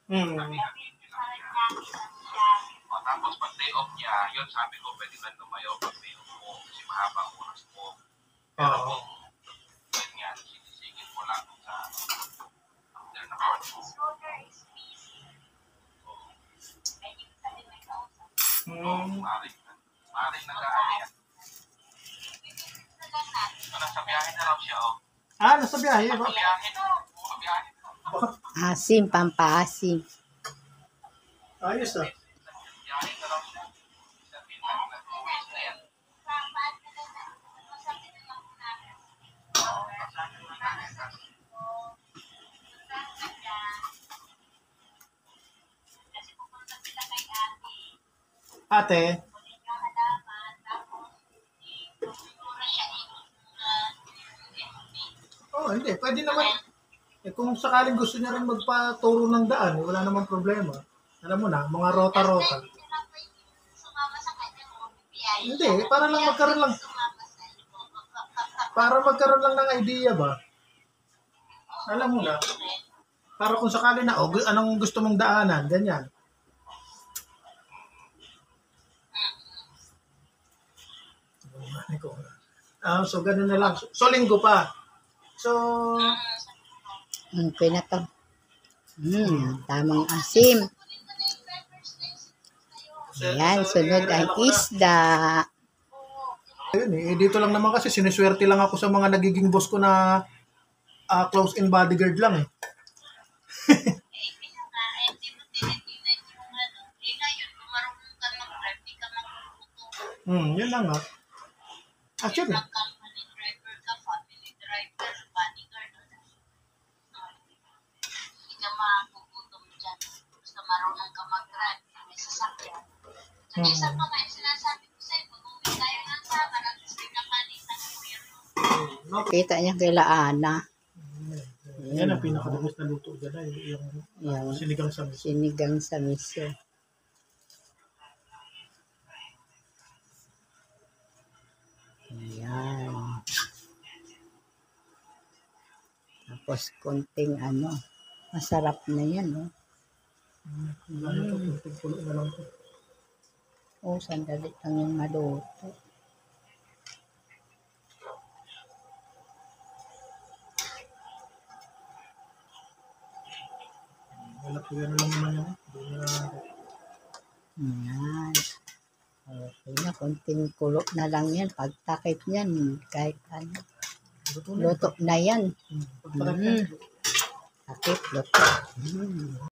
Hmm. Tapos pag day off niya, yun sabi ko pwede ba tumayo pag day off mo kasi mahabang oras mo. Pero kung yun nga, sinisingit mo lang sa after na part mo. Maring nag-aari yan. Nasa biyahe na raw siya, oh. Ah, nasa biyahe ba? Biyahe na. Biyahe na. Asim, pampaasim. Ayos ah. Biyahe na raw siya. Sabi na, nag-uwis na yan. Ate. Oh, hindi. Pwede naman. Eh, kung sakaling gusto niya rin magpaturo ng daan, wala namang problema. Alam mo na, mga rota-rota. Hindi, para lang magkaroon lang. Para magkaroon lang ng idea ba? Alam mo na. Para kung sakali na, oh, anong gusto mong daanan, ganyan. So, ganun na lang. So, linggo pa. So, Okay na to. Tamang asim. Ayan, sunod ang isda. ayun eh. Dito lang naman kasi siniswerte lang ako sa mga nagiging boss ko na close-in bodyguard lang eh. Yun lang nga. Actually, Marunong ka mag-drive, may sasakyan. Kasi isa pa nga, sinasabi ko sa'yo, mag-uwi tayo ng summer at least pinapalitan mo yun. Kita niya kay Laana. yan ang pinakadabos na luto dyan ay yung sinigang sa miso. Sinigang sa miso. Ayan. Tapos konting masarap na yan, no? Pulo na lang po. Oh, sandali lang yung maluto. Wala po yan lang naman yan. Ayan. Okay na, konting kulo na lang yan. Pagtakip niyan, kahit ano. Luto na yan. Pagtakip yan. Takip, luto.